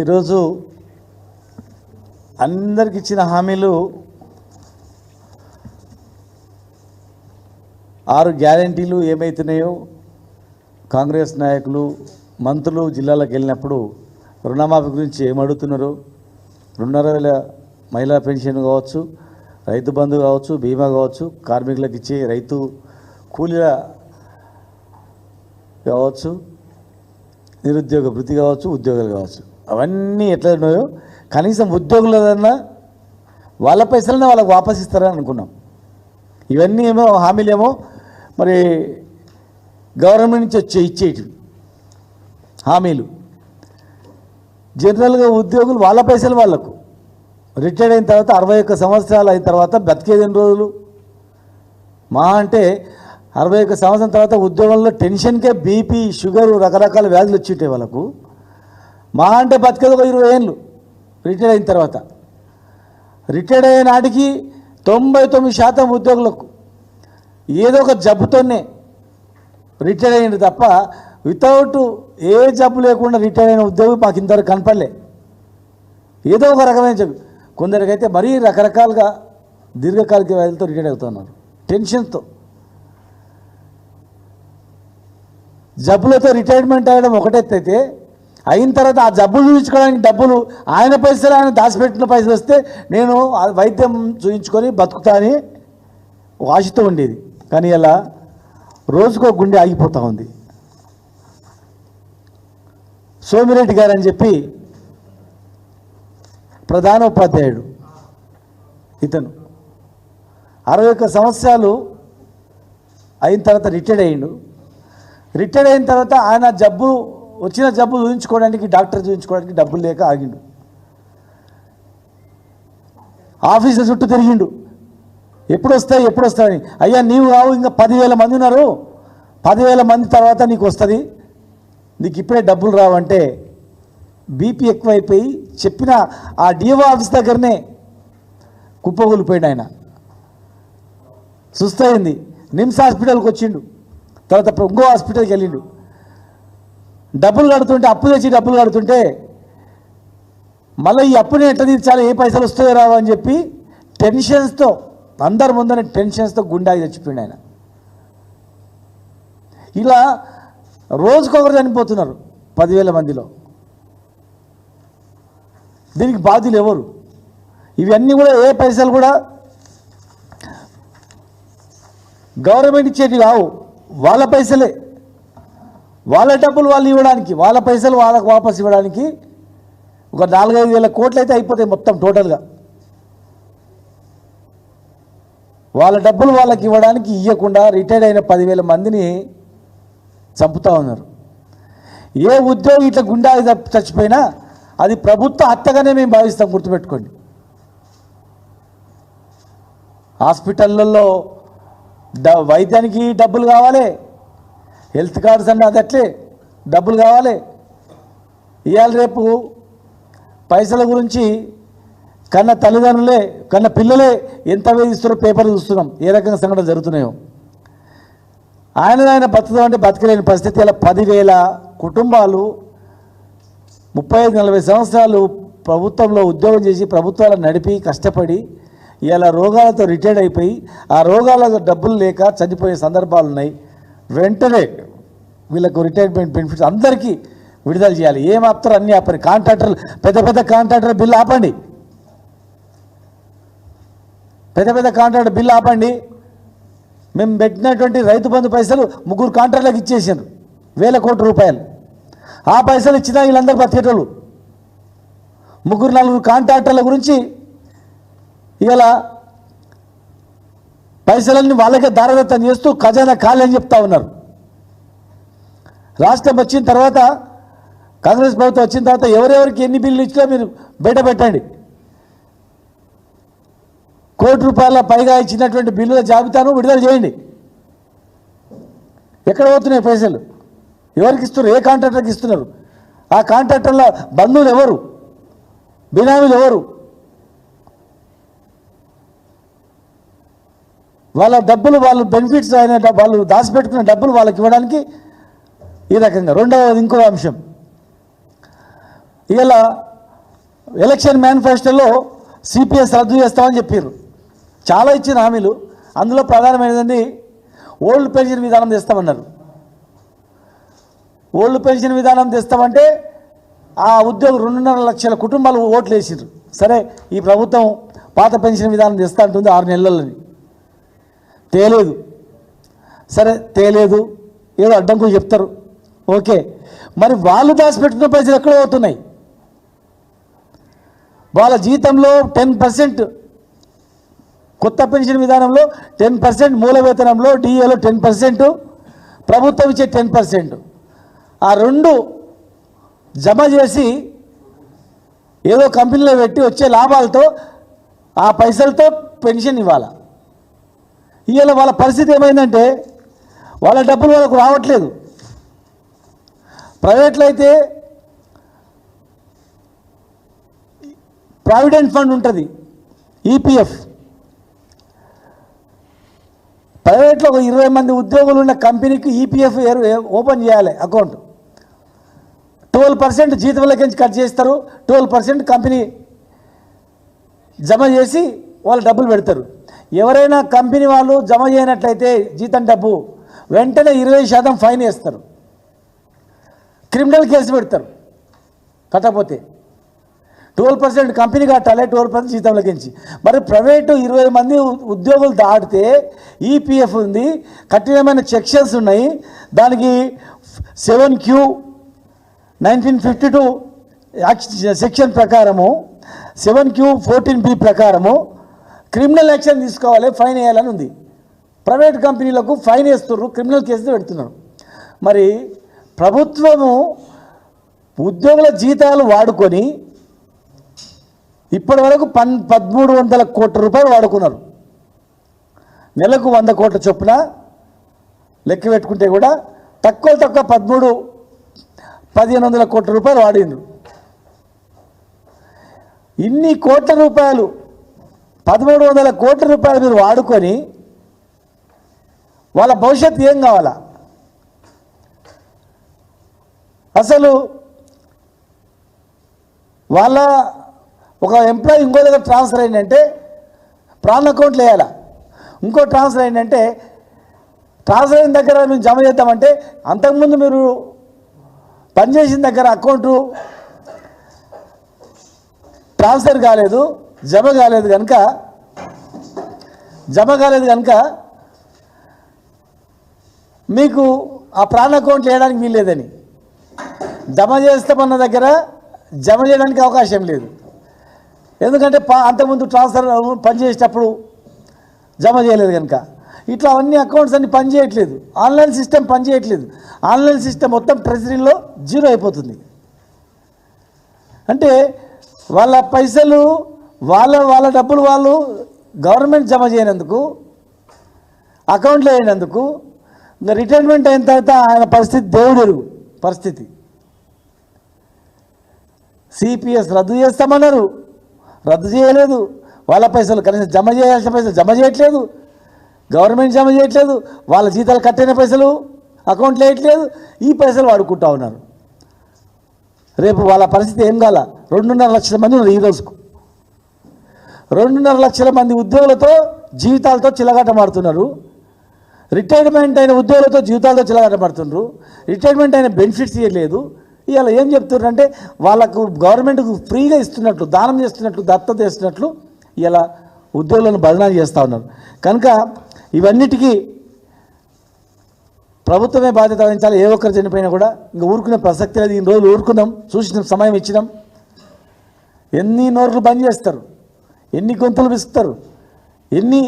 ఈరోజు అందరికి ఇచ్చిన హామీలు 6 గ్యారెంటీలు ఏమైతున్నాయో కాంగ్రెస్ నాయకులు మంత్రులు జిల్లాలకు వెళ్ళినప్పుడు రుణమాఫీ గురించి ఏమడుగుతున్నారు, 2,500 మహిళా పెన్షన్ కావచ్చు, రైతు బంధు కావచ్చు, బీమా కావచ్చు, కార్మికులకు ఇచ్చే రైతు కూలీల కావచ్చు, నిరుద్యోగ వృత్తి కావచ్చు, ఉద్యోగాలు కావచ్చు, అవన్నీ ఎట్లా ఉన్నాయో కనీసం ఉద్యోగులదన్నా వాళ్ళ పైసలనే వాళ్ళకి వాపస్ ఇస్తారని అనుకున్నాం. ఇవన్నీ ఏమో హామీలేమో మరి గవర్నమెంట్ నుంచి ఇచ్చేటి హామీలు. జనరల్గా ఉద్యోగులు వాళ్ళ పైసలు వాళ్ళకు రిటైర్డ్ అయిన తర్వాత 61 సంవత్సరాలు అయిన తర్వాత బతికేది ఎన్ని రోజులు? మా అంటే 61 సంవత్సరం తర్వాత ఉద్యోగంలో టెన్షన్కే బీపీ, షుగరు, రకరకాల వ్యాధులు వచ్చింటాయి వాళ్ళకు. మా అంటే బతికేది ఒక 20 ఏళ్ళు రిటైర్డ్ అయిన తర్వాత. రిటైర్డ్ అయిన నాటికి 99% ఉద్యోగులకు ఏదో ఒక జబ్బుతోనే రిటైర్డ్ అయ్యింది తప్ప వితౌట్ ఏ జబ్బు లేకుండా రిటైర్డ్ అయిన ఉద్యోగి మాకు ఇంతవరకు కనపడలే. ఏదో ఒక రకమైన జబ్బు, కొందరికైతే మరీ రకరకాలుగా దీర్ఘకాలిక వ్యాధులతో రిటైర్డ్ అవుతున్నారు. టెన్షన్తో జబ్బులతో రిటైర్మెంట్ అయ్యడం ఒకటైతే, అయిన తర్వాత ఆ జబ్బులు చూపించుకోవడానికి డబ్బులు ఆయన పైసలు ఆయన దాచిపెట్టిన పైసలు వస్తే నేను వైద్యం చూపించుకొని బతుకుతా అని ఆశతో ఉండేది. కానీ ఇలా రోజుకో గుండె ఆగిపోతూ ఉంది. సోమిరెడ్డి గారు అని చెప్పి ప్రధాన ఉపాధ్యాయుడు, ఇతను 61 సంవత్సరాలు అయిన తర్వాత రిటైర్డ్ అయ్యిండు. రిటైర్డ్ అయిన తర్వాత ఆయన వచ్చిన జబ్బు చూపించుకోవడానికి, డాక్టర్ చూపించుకోవడానికి డబ్బులు లేక ఆగిండు. ఆఫీసుల చుట్టూ తిరిగిండు, ఎప్పుడు వస్తాయని. అయ్యా నీవు కావు, ఇంకా 10,000 మంది ఉన్నారు, 10,000 మంది తర్వాత నీకు వస్తుంది, నీకు ఇప్పుడే డబ్బులు రావంటే బీపీ ఎక్కువైపోయి చెప్పిన ఆ డిఓ ఆఫీస్ దగ్గరనే కుప్పగూలిపోయాడు. ఆయన సుస్తయింది. నిమ్స్ హాస్పిటల్కి వచ్చిండు, తర్వాత ఇంకో హాస్పిటల్కి వెళ్ళిండు. డబ్బులు కడుతుంటే, అప్పు తెచ్చి డబ్బులు కడుతుంటే మళ్ళీ ఈ అప్పుని ఎట్లా తీర్చాలి, ఏ పైసలు వస్తాయో రావు అని చెప్పి టెన్షన్స్తో, అందరి ముందర టెన్షన్స్తో గుండాకి చచ్చిపోయిండు ఆయన. ఇలా రోజుకొకరు చనిపోతున్నారు 10,000 మందిలో. దీనికి బాధ్యులు ఎవరు? ఇవన్నీ కూడా ఏ పైసలు కూడా గవర్నమెంట్ ఇచ్చేటి కావు, వాళ్ళ పైసలే. వాళ్ళ డబ్బులు వాళ్ళు ఇవ్వడానికి, వాళ్ళ పైసలు వాళ్ళకు వాపస్ ఇవ్వడానికి ఒక 4-5 వేల కోట్లు అయితే అయిపోతాయి మొత్తం టోటల్గా. వాళ్ళ డబ్బులు వాళ్ళకి ఇవ్వడానికి ఇవ్వకుండా రిటైర్డ్ అయిన 10,000 మందిని చంపుతూ ఉన్నారు. ఏ ఉద్యోగి ఇట్లా గుండా చచ్చిపోయినా అది ప్రభుత్వ హత్యగానే మేము భావిస్తాం, గుర్తుపెట్టుకోండి. హాస్పిటళ్ళల్లో వైద్యానికి డబ్బులు కావాలి, హెల్త్ కార్డ్స్ అంటే అది అట్లే డబ్బులు కావాలి. ఇవాళ రేపు పైసల గురించి కన్న తల్లిదండ్రులే, కన్న పిల్లలే ఎంత వేధిస్తున్నారో పేపర్లు చూస్తున్నాం, ఏ రకంగా సంఘటనలు జరుగుతున్నాయో. ఆయన బతుకుదామంటే బతకలేని పరిస్థితి. ఇలా 10,000 కుటుంబాలు 35-40 సంవత్సరాలు ప్రభుత్వంలో ఉద్యోగం చేసి ప్రభుత్వాలను నడిపి కష్టపడి ఇలా రోగాలతో రిటైర్డ్ అయిపోయి ఆ రోగాల డబ్బులు లేక చనిపోయే సందర్భాలు ఉన్నాయి. వెంటనే వీళ్ళకు రిటైర్మెంట్ బెనిఫిట్స్ అందరికీ విడుదల చేయాలి. ఏం ఆపుతారు? అన్నీ ఆపండి. కాంట్రాక్టర్లు, పెద్ద కాంట్రాక్టర్ బిల్లు ఆపండి, పెద్ద కాంట్రాక్టర్ బిల్లు ఆపండి. మేము పెట్టినటువంటి రైతు బంధు పైసలు 3 కాంట్రాక్టర్లకు ఇచ్చేసారు, 1,000 కోట్ల రూపాయలు. ఆ పైసలు ఇచ్చినా వీళ్ళందరూ బతికేటోళ్ళు. 3-4 కాంట్రాక్టర్ల గురించి ఇలా పైసలన్నీ వాళ్ళకే దారదత్తం చేస్తూ ఖజానా ఖాళీ అని చెప్తా ఉన్నారు. రాష్ట్రం వచ్చిన తర్వాత, కాంగ్రెస్ ప్రభుత్వం వచ్చిన తర్వాత ఎవరెవరికి ఎన్ని బిల్లులు ఇచ్చినా మీరు బయట పెట్టండి. 1 కోటి రూపాయల పైగా ఇచ్చినటువంటి బిల్లుల జాబితాను విడుదల చేయండి. ఎక్కడ పోతున్నాయి పైసలు? ఎవరికి ఇస్తున్నారు? ఏ కాంట్రాక్టర్కి ఇస్తున్నారు? ఆ కాంట్రాక్టర్ల బంధువులు ఎవరు? బినామీలు ఎవరు? వాళ్ళ డబ్బులు, వాళ్ళు బెనిఫిట్స్ అయిన వాళ్ళు దాచిపెట్టుకున్న డబ్బులు వాళ్ళకి ఇవ్వడానికి ఈ రకంగా. రెండవది ఇంకో అంశం, ఇలా ఎలక్షన్ మేనిఫెస్టోలో సిపిఎస్ రద్దు చేస్తామని చెప్పారు. చాలా ఇచ్చిన హామీలు, అందులో ప్రధానమైనది ఓల్డ్ పెన్షన్ విధానం తెస్తామన్నారు. ఓల్డ్ పెన్షన్ విధానం తెస్తామంటే ఆ ఉద్యోగులు 2.5 లక్షల కుటుంబాలు ఓట్లు వేసారు. సరే, ఈ ప్రభుత్వం పాత పెన్షన్ విధానం తెస్తా అంటుంది 6 నెలలని, తేలేదు. సరే తేలేదు, ఏదో అడ్డంకులు చెప్తారు, ఓకే. మరి వాళ్ళు దాచిపెట్టుకున్న పైసలు ఎక్కడో అవుతున్నాయి. వాళ్ళ జీతంలో 10%, కొత్త పెన్షన్ విధానంలో 10%, మూల వేతనంలో డిఏలో 10%, ప్రభుత్వం ఇచ్చే 10%, ఆ 2 జమ చేసి ఏదో కంపెనీలో పెట్టి వచ్చే లాభాలతో ఆ పైసలతో పెన్షన్ ఇవ్వాలి. ఇవాళ వాళ్ళ పరిస్థితి ఏమైందంటే వాళ్ళ డబ్బులు వాళ్ళకు రావట్లేదు. ప్రైవేట్లో అయితే ప్రావిడెంట్ ఫండ్ ఉంటుంది, ఈపీఎఫ్. ప్రైవేట్లో ఒక 20 మంది ఉద్యోగులు ఉన్న కంపెనీకి ఈపీఎఫ్ ఓపెన్ చేయాలి అకౌంట్. 12% జీతంలోకి కట్ చేస్తారు, 12% కంపెనీ జమ చేసి వాళ్ళు డబ్బులు పెడతారు. ఎవరైనా కంపెనీ వాళ్ళు జమ చేయనట్లయితే జీతం డబ్బు వెంటనే 20% ఫైన్ వేస్తారు, క్రిమినల్ కేసు పెడతారు కట్టకపోతే. 12% కంపెనీ కట్టాలి, 12% జీతంలోకించి. మరి ప్రైవేటు 20 మంది ఉద్యోగులు దాటితే ఈపీఎఫ్ ఉంది, కఠినమైన సెక్షన్స్ ఉన్నాయి. దానికి 7Q 1952 సెక్షన్ ప్రకారము, 7Q 14B ప్రకారము క్రిమినల్ యాక్షన్ తీసుకోవాలి, ఫైన్ వేయాలని ఉంది. ప్రైవేట్ కంపెనీలకు ఫైన్ వేస్తున్నారు, క్రిమినల్ కేసులు పెడుతున్నారు. మరి ప్రభుత్వము ఉద్యోగుల జీతాలు వాడుకొని ఇప్పటి వరకు 1,300 కోట్ల రూపాయలు వాడుకున్నారు. నెలకు 100 కోట్ల చొప్పున లెక్క పెట్టుకుంటే కూడా తక్కువ 1,300-1,500 కోట్ల రూపాయలు వాడిండ్రు. ఇన్ని కోట్ల రూపాయలు, 1,300 కోట్ల రూపాయలు మీరు వాడుకొని వాళ్ళ భవిష్యత్తు ఏం కావాలా? అసలు వాళ్ళ ఒక ఎంప్లాయీ ఇంకో దగ్గర ట్రాన్స్ఫర్ అయిందంటే ప్రాన్ అకౌంట్లు వేయాలా, ఇంకో ట్రాన్స్ఫర్ అయిందంటే ట్రాన్స్ఫర్ అయిన దగ్గర మేము జమ చేద్దామంటే అంతకుముందు మీరు పనిచేసిన దగ్గర అకౌంటు ట్రాన్స్ఫర్ కాలేదు, జమ కాలేదు కనుక మీకు ఆ ప్రాన్ అకౌంట్లు వేయడానికి వీల్లేదని, జమ చేస్తామన్న దగ్గర జమ చేయడానికి అవకాశం లేదు. ఎందుకంటే అంతకుముందు ట్రాన్స్ఫర్ పనిచేసేటప్పుడు జమ చేయలేదు కనుక. ఇట్లా అన్ని అకౌంట్స్ అన్ని పనిచేయట్లేదు, ఆన్లైన్ సిస్టమ్ పనిచేయట్లేదు. ఆన్లైన్ సిస్టమ్ మొత్తం ట్రెజరీలో జీరో అయిపోతుంది. అంటే వాళ్ళ పైసలు వాళ్ళ డబ్బులు వాళ్ళు గవర్నమెంట్ జమ చేయనందుకు, అకౌంట్లో వేయనందుకు, ఇంకా రిటైర్మెంట్ అయిన తర్వాత ఆయన పరిస్థితి దేవుడెరుగు పరిస్థితి. సిపిఎస్ రద్దు చేస్తామన్నారు, రద్దు చేయలేదు. వాళ్ళ పైసలు కనీసం జమ చేయాల్సిన పైసలు జమ చేయట్లేదు, గవర్నమెంట్ జమ చేయట్లేదు. వాళ్ళ జీతాలు కట్టిన పైసలు అకౌంట్లో వేయట్లేదు, ఈ పైసలు వాడుకుంటా ఉన్నారు. రేపు వాళ్ళ పరిస్థితి ఏం కాల? 2.5 లక్షల మంది ఉన్నారు ఈ రోజుకు. 2.5 లక్షల మంది ఉద్యోగులతో జీవితాలతో చిలగాటమాడుతున్నారు. రిటైర్మెంట్ అయిన ఉద్యోగులతో జీవితాలతో చిలగాటమాడుతున్నారు. రిటైర్మెంట్ అయిన బెనిఫిట్స్ ఇవ్వలేదు. ఇవాళ ఏం చెప్తున్నారు అంటే వాళ్ళకు గవర్నమెంట్కు ఫ్రీగా ఇస్తున్నట్లు, దానం చేస్తున్నట్లు, దత్తత చేస్తున్నట్లు ఇలా ఉద్యోగులను బదనాలు చేస్తూ ఉన్నారు. కనుక ఇవన్నిటికీ ప్రభుత్వమే బాధ్యత వహించాలి. ఏ ఒక్కరు చనిపోయినా కూడా ఇంకా ఊరుకునే ప్రసక్తి లేదు. ఇన్ని రోజులు ఊరుకున్నాం, చూసిన సమయం ఇచ్చినాం. ఎన్ని నోర్లు బంద్ చేస్తారు, ఎన్ని గొంతులు విసుకుతారు, ఎన్ని